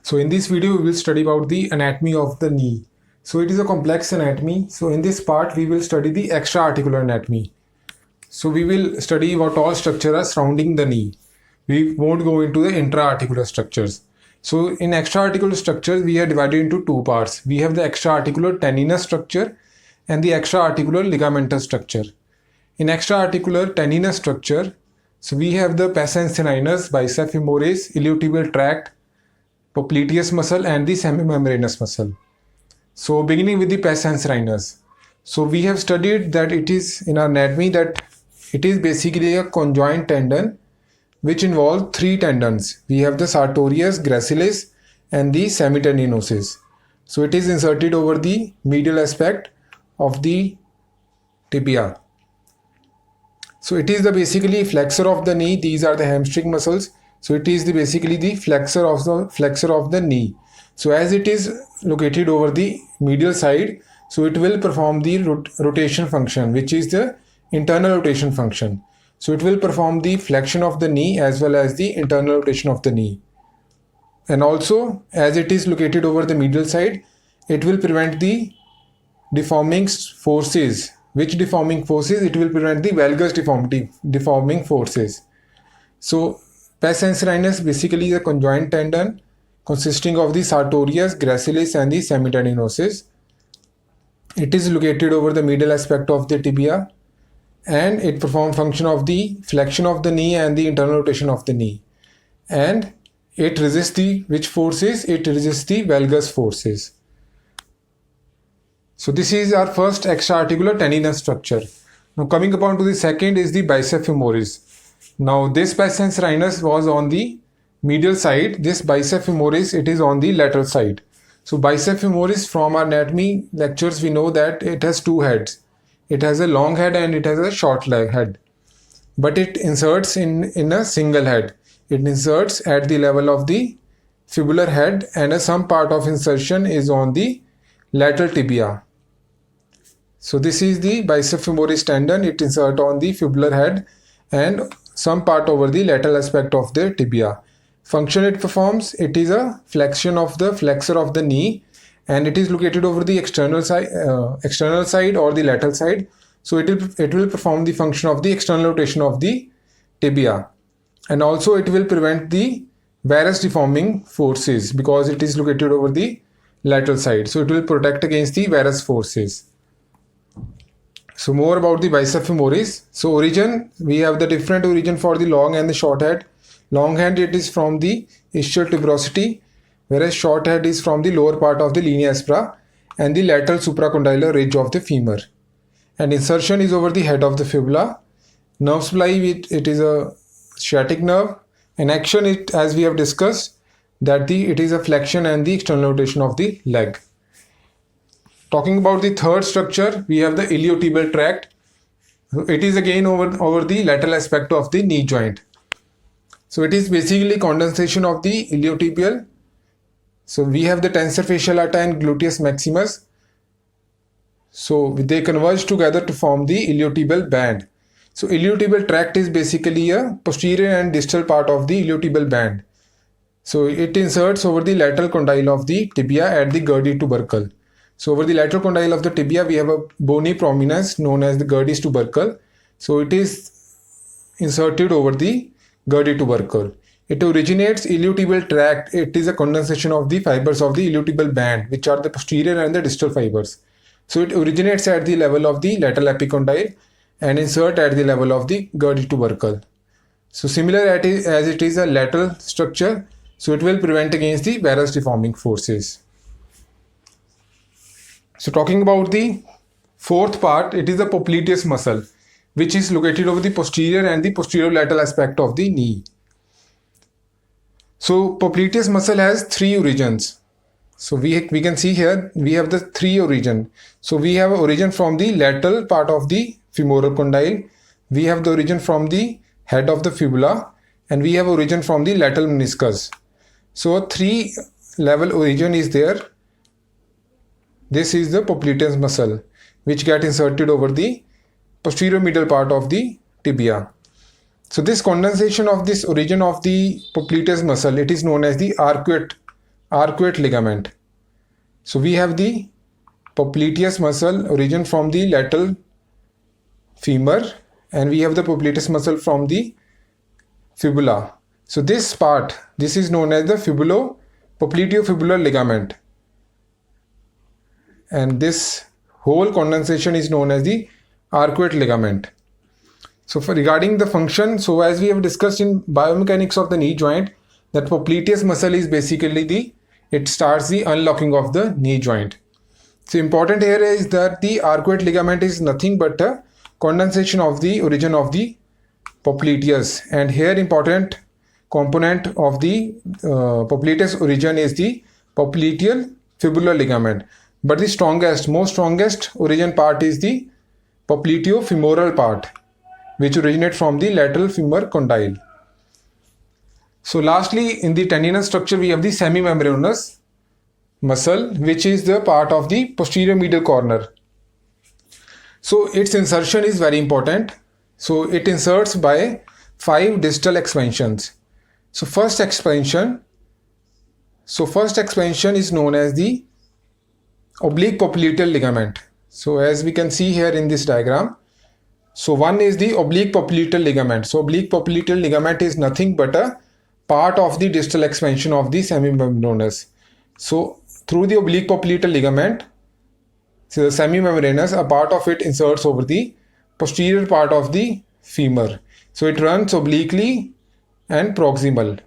So in this video, we will study about the anatomy of the knee. So it is a complex anatomy. So in this part, we will study the extra-articular anatomy. So we will study what all structures are surrounding the knee. We won't go into the intra-articular structures. So in extra-articular structures, we are divided into two parts. We have the extra-articular tendinous structure and the extra-articular ligamentous structure. In extra-articular tendinous structure, so we have the pes anserinus, biceps femoris, iliotibial tract, popliteus muscle and the semimembranous muscle. So beginning with the pes anserinus. So we have studied that it is in our anatomy that it is basically a conjoint tendon which involves three tendons. We have the sartorius, gracilis and the semitendinosus. So it is inserted over the medial aspect of the tibia. So it is the basically flexor of the knee. These are the hamstring muscles. So it is basically the flexor of the knee. So as it is located over the medial side, so it will perform the rotation function, which is the internal rotation function. So it will perform the flexion of the knee as well as the internal rotation of the knee. And also, as it is located over the medial side, it will prevent the deforming forces. Which deforming forces? It will prevent the valgus deforming forces. So pes anserinus basically is a conjoint tendon consisting of the sartorius, gracilis and the semitendinosus. It is located over the medial aspect of the tibia and it performs function of the flexion of the knee and the internal rotation of the knee. And it resists which forces? It resists the valgus forces. So this is our first extra-articular tendinous structure. Now coming upon to the second is the biceps femoris. Now this pes anserinus was on the medial side. This biceps femoris, it is on the lateral side. So biceps femoris, from our anatomy lectures we know that it has two heads. It has a long head and it has a short head. But it inserts in a single head. It inserts at the level of the fibular head and some part of insertion is on the lateral tibia. So this is the biceps femoris tendon. It inserts on the fibular head and some part over the lateral aspect of the tibia. Function it performs, it is a flexion of the flexor of the knee and it is located over the external side or the lateral side. So it will perform the function of the external rotation of the tibia, and also it will prevent the varus deforming forces because it is located over the lateral side. So it will protect against the varus forces. So more about the biceps femoris. So origin, we have the different origin for the long and the short head. Long head, it is from the ischial tuberosity, whereas short head is from the lower part of the linea aspera and the lateral supracondylar ridge of the femur. And insertion is over the head of the fibula. Nerve supply, it is a sciatic nerve. And action, it, as we have discussed, that it is a flexion and the external rotation of the leg. Talking about the third structure, we have the iliotibial tract. It is again over the lateral aspect of the knee joint. So it is basically condensation of the iliotibial. So we have the tensor fasciae lata and gluteus maximus. So they converge together to form the iliotibial band. So iliotibial tract is basically a posterior and distal part of the iliotibial band. So it inserts over the lateral condyle of the tibia at the Gerdy's tubercle. So over the lateral condyle of the tibia, we have a bony prominence known as the Gerdy's tubercle. So it is inserted over the Gerdy's tubercle. It originates iliotibial tract. It is a condensation of the fibers of the iliotibial band, which are the posterior and the distal fibers. So it originates at the level of the lateral epicondyle and insert at the level of the Gerdy's tubercle. So similar as it is a lateral structure, so it will prevent against the varus deforming forces. So talking about the fourth part, it is the popliteus muscle, which is located over the posterior and the posterior lateral aspect of the knee. So popliteus muscle has three origins. So we can see here we have the three origin. So we have origin from the lateral part of the femoral condyle. We have the origin from the head of the fibula, and we have origin from the lateral meniscus. So a three level origin is there. This is the popliteus muscle, which get inserted over the posterior middle part of the tibia. So this condensation of this origin of the popliteus muscle, it is known as the arcuate arcuate ligament. So we have the popliteus muscle origin from the lateral femur, and we have the popliteus muscle from the fibula. So this part, this is known as the popliteofibular ligament, and this whole condensation is known as the arcuate ligament. So for regarding the function, so as we have discussed in biomechanics of the knee joint, that popliteus muscle is basically it starts the unlocking of the knee joint. So important here is that the arcuate ligament is nothing but a condensation of the origin of the popliteus, and here important component of the popliteus origin is the popliteal fibular ligament, but the most strongest origin part is the popliteofemoral part, which originate from the lateral femur condyle. So lastly, in the tendinous structure, we have the semimembranous muscle, which is the part of the posterior medial corner. So its insertion is very important. So it inserts by 5 distal expansions. So first expansion is known as the oblique popliteal ligament. So as we can see here in this diagram, so one is the oblique popliteal ligament. So oblique popliteal ligament is nothing but a part of the distal expansion of the semimembranous. So through the oblique popliteal ligament, so the semimembranous, a part of it inserts over the posterior part of the femur. So it runs obliquely and proximal.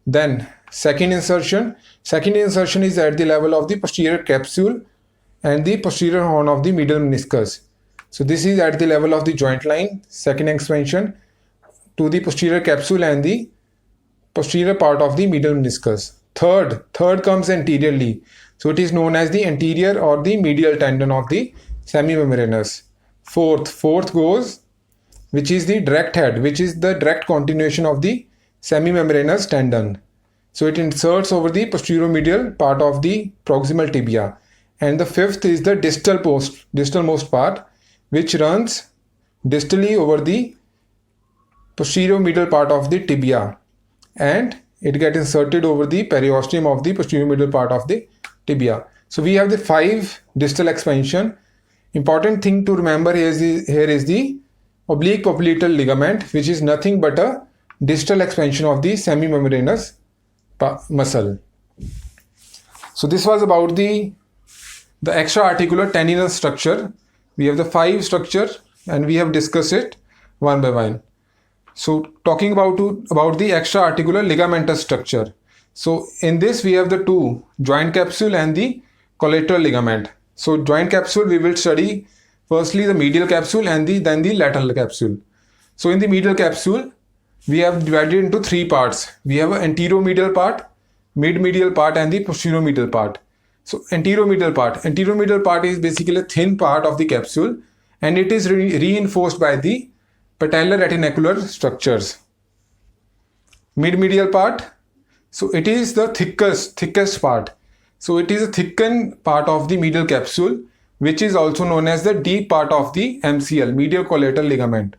Then second insertion is at the level of the posterior capsule and the posterior horn of the medial meniscus. So this is at the level of the joint line, second expansion to the posterior capsule and the posterior part of the medial meniscus. Third comes anteriorly. So it is known as the anterior or the medial tendon of the semimembranous. Fourth goes, which is the direct head, which is the direct continuation of the semimembranous tendon. So it inserts over the posterior medial part of the proximal tibia. And the fifth is the distalmost part, which runs distally over the posterior medial part of the tibia, and it gets inserted over the periosteum of the posterior medial part of the tibia. So we have the 5 distal expansion. Important thing to remember here is the oblique popliteal ligament, which is nothing but a distal expansion of the semimembranous muscle. So this was about the extra-articular tendinous structure. We have the 5 structure and we have discussed it one by one. So talking about the extra-articular ligamentous structure. So in this we have the 2, joint capsule and the collateral ligament. So joint capsule we will study firstly the medial capsule and then the lateral capsule. So in the medial capsule we have divided into 3 parts. We have an anteromedial part, mid-medial part and the posterior medial part. So anteromedial part is basically a thin part of the capsule, and it is reinforced by the patellar-retinacular structures. Mid-medial part, so it is the thickest part. So it is a thickened part of the medial capsule, which is also known as the deep part of the MCL, medial collateral ligament.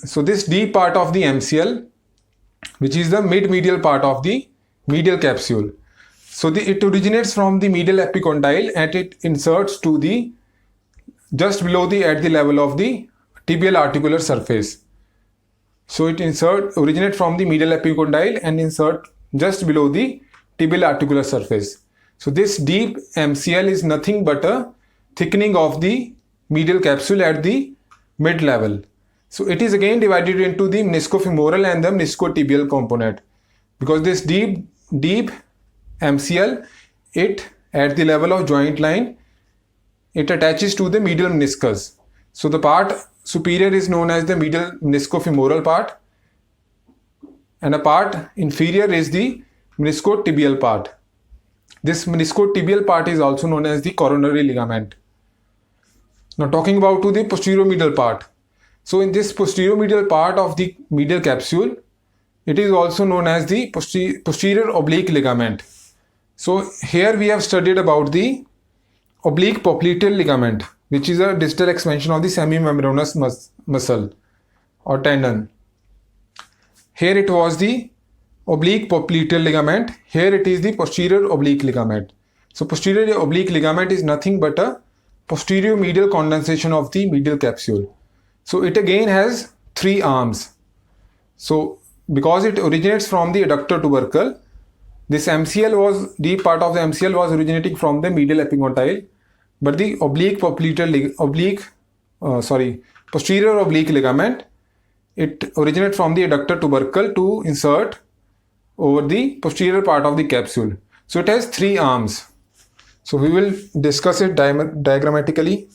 So this deep part of the MCL, which is the mid-medial part of the medial capsule. So it originates from the medial epicondyle and it inserts to the just below at the level of the tibial articular surface. So it originate from the medial epicondyle and insert just below the tibial articular surface. So this deep MCL is nothing but a thickening of the medial capsule at the mid level. So it is again divided into the meniscofemoral and the meniscotibial component, because this deep MCL, it at the level of joint line, it attaches to the medial meniscus. So the part superior is known as the medial meniscofemoral part, and a part inferior is the meniscotibial part. This meniscotibial part is also known as the coronary ligament. Now talking about the posterior medial part. So in this posterior medial part of the medial capsule, it is also known as the posterior oblique ligament. So here we have studied about the oblique popliteal ligament, which is a distal expansion of the semimembranous muscle or tendon. Here it was the oblique popliteal ligament. Here it is the posterior oblique ligament. So posterior oblique ligament is nothing but a posterior medial condensation of the medial capsule. So it again has 3 arms. So because it originates from the adductor tubercle, this MCL was, deep part of the MCL was originating from the medial epicondyle, but the posterior oblique ligament, it originates from the adductor tubercle to insert over the posterior part of the capsule. So it has 3 arms. So we will discuss it diagrammatically.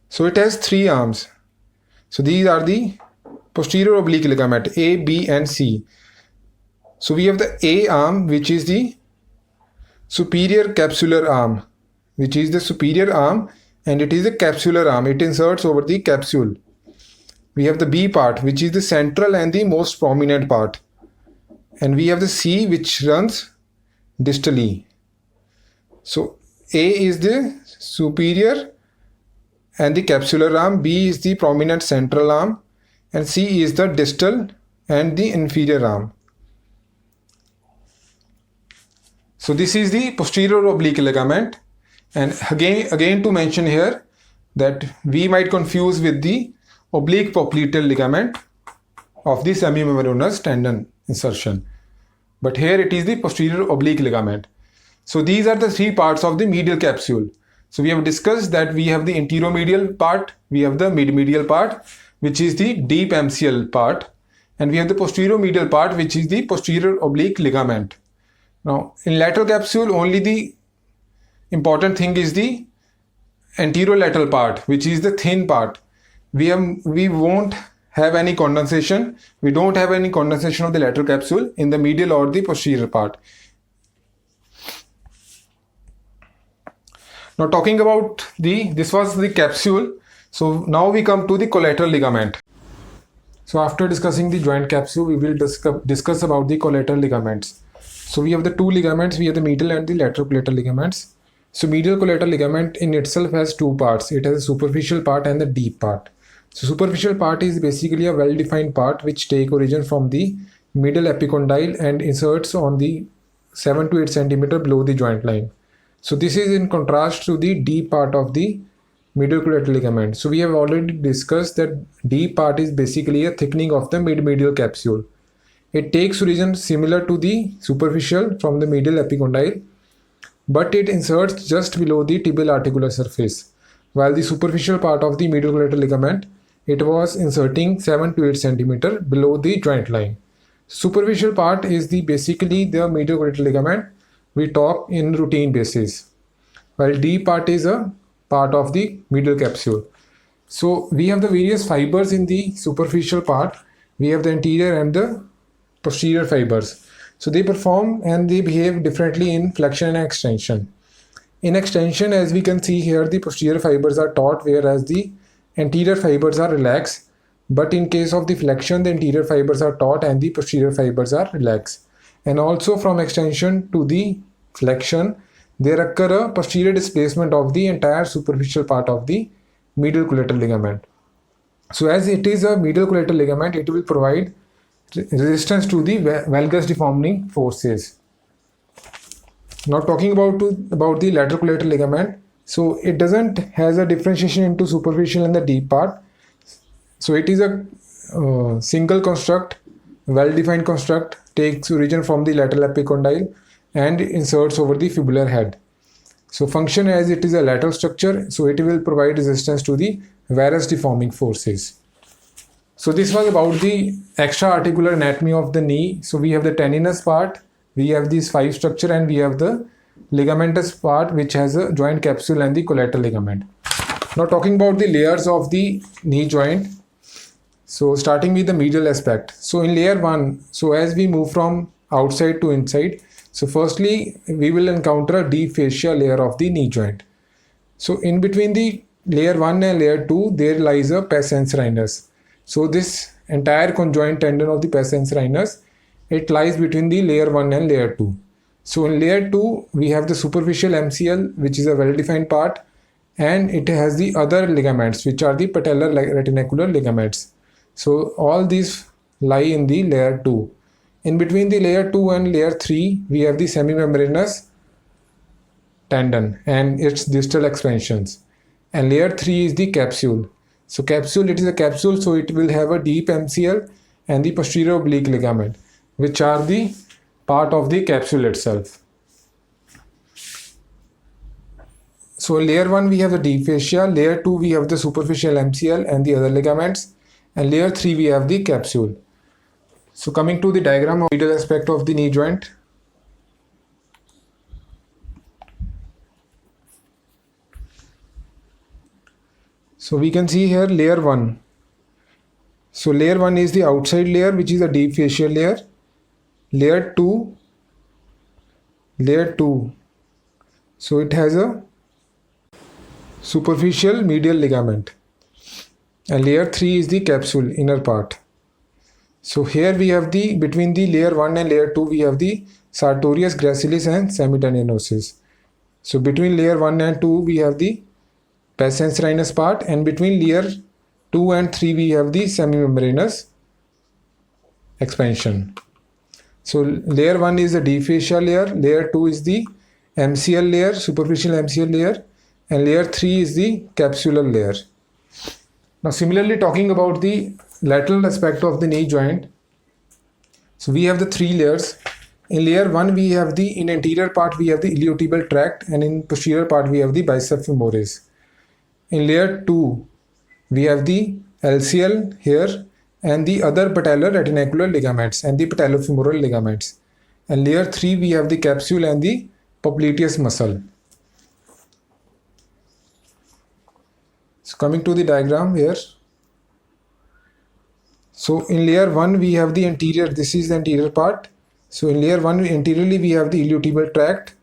So it has 3 arms. So these are the posterior oblique ligament A, B and C. So we have the A arm, which is the superior capsular arm, which is the superior arm, and it is a capsular arm. It inserts over the capsule. We have the B part, which is the central and the most prominent part. And we have the C, which runs distally. So A is the superior and the capsular arm, B is the prominent central arm, and C is the distal and the inferior arm. So this is the posterior oblique ligament. And again to mention here that we might confuse with the oblique popliteal ligament of the semimembranous tendon insertion. But here it is the posterior oblique ligament. So these are the 3 parts of the medial capsule. So we have discussed that we have the anteromedial part, we have the midmedial part, which is the deep MCL part, and we have the posterior medial part, which is the posterior oblique ligament. Now in lateral capsule, only the important thing is the anterolateral part, which is the thin part. We won't have any condensation. We don't have any condensation of the lateral capsule in the medial or the posterior part. Now talking about this was the capsule. So now we come to the collateral ligament. So after discussing the joint capsule, we will discuss about the collateral ligaments. So we have the 2 ligaments, we have the medial and the lateral collateral ligaments. So medial collateral ligament in itself has 2 parts. It has a superficial part and the deep part. So superficial part is basically a well-defined part which take origin from the medial epicondyle and inserts on the 7 to 8 centimeter below the joint line. So this is in contrast to the deep part of the medial collateral ligament. So we have already discussed that deep part is basically a thickening of the midmedial capsule. It takes origin similar to the superficial from the medial epicondyle, but it inserts just below the tibial articular surface, while the superficial part of the medial collateral ligament, it was inserting 7 to 8 centimeter below the joint line. Superficial part is basically the medial collateral ligament we talk in routine basis, while deep part is a part of the medial capsule. So we have the various fibers in the superficial part. We have the anterior and the posterior fibers. So they perform and they behave differently in flexion and extension. In extension, as we can see here, the posterior fibers are taut, whereas the anterior fibers are relaxed. But in case of the flexion, the anterior fibers are taut and the posterior fibers are relaxed. And also from extension to the flexion, there occur a posterior displacement of the entire superficial part of the medial collateral ligament. So as it is a medial collateral ligament, it will provide resistance to the valgus deforming forces. Now talking about the lateral collateral ligament, so it doesn't has a differentiation into superficial and the deep part. So it is a single construct, well-defined construct, takes origin from the lateral epicondyle and inserts over the fibular head. So function as it is a lateral structure, so it will provide resistance to the varus deforming forces. So this was about the extra articular anatomy of the knee. So we have the tendinous part, we have this 5 structure, and we have the ligamentous part which has a joint capsule and the collateral ligament. Now talking about the layers of the knee joint. So starting with the medial aspect. So in layer 1, so as we move from outside to inside, so firstly we will encounter a deep fascia layer of the knee joint. So in between the layer 1 and layer 2 there lies a pes anserinus. So this entire conjoint tendon of the pes anserinus, it lies between the layer 1 and layer 2. So in layer 2 we have the superficial MCL, which is a well defined part, and it has the other ligaments, which are the patellar retinacular ligaments. So all these lie in the layer 2. In between the layer 2 and layer 3, we have the semimembranous tendon and its distal expansions. And layer 3 is the capsule. So capsule, it is a capsule, so it will have a deep MCL and the posterior oblique ligament, which are the part of the capsule itself. So layer 1 we have the deep fascia, layer 2 we have the superficial MCL and the other ligaments, and layer 3 we have the capsule. So coming to the diagram of medial aspect of the knee joint. So we can see here layer 1. So layer 1 is the outside layer, which is a deep fascial layer. Layer 2, so it has a superficial medial ligament. And layer 3 is the capsule, inner part. So here we have the, between the layer 1 and layer 2, we have the sartorius, gracilis and semitendinosus. So between layer 1 and 2, we have the pars rectus part, and between layer 2 and 3, we have the semimembranous expansion. So layer 1 is the deep fascia layer, layer 2 is the MCL layer, superficial MCL layer, and layer 3 is the capsular layer. Now similarly, talking about the lateral aspect of the knee joint, so we have the 3 layers. In layer 1 we have the, in anterior part we have the iliotibial tract, and in posterior part we have the biceps femoris. In layer 2 we have the LCL here and the other patellar retinacular ligaments and the patellofemoral ligaments. And layer 3 we have the capsule and the popliteus muscle. So coming to the diagram here. So in layer 1 we have the anterior, this is the anterior part. So in layer 1 anteriorly we have the iliotibial tract,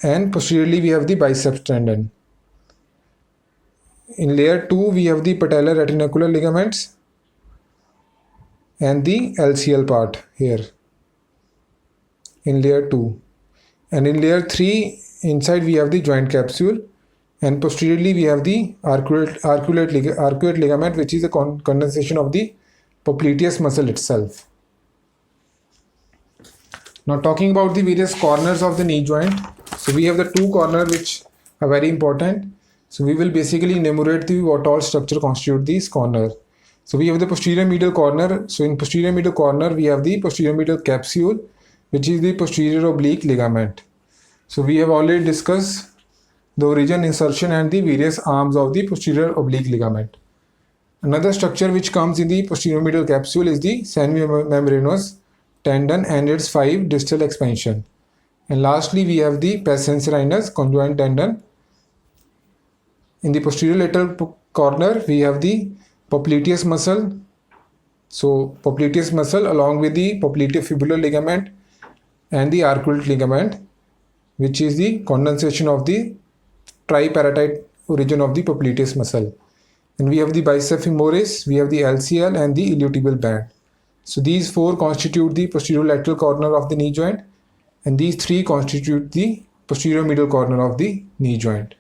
and posteriorly we have the biceps tendon. In layer 2 we have the patellar retinacular ligaments and the LCL part here in layer 2. And in layer 3 inside we have the joint capsule, and posteriorly we have the arcuate ligament, which is a condensation of the popliteus muscle itself. Now talking about the various corners of the knee joint. So we have the 2 corners which are very important. So we will basically enumerate the what all structure constitute these corner. So we have the posterior medial corner. So in posterior medial corner we have the posterior medial capsule, which is the posterior oblique ligament. So we have already discussed the origin, insertion and the various arms of the posterior oblique ligament. Another structure which comes in the posterior medial capsule is the semimembranous tendon and its 5 distal expansion. And lastly we have the pars rectus conjoint tendon. In the posterior lateral corner we have the popliteus muscle. So popliteus muscle along with the popliteofibular ligament and the arcuate ligament, which is the condensation of the tripartite origin of the popliteus muscle. And we have the biceps femoris, we have the LCL and the iliotibial band. So these 4 constitute the posterior lateral corner of the knee joint, and these 3 constitute the posterior medial corner of the knee joint.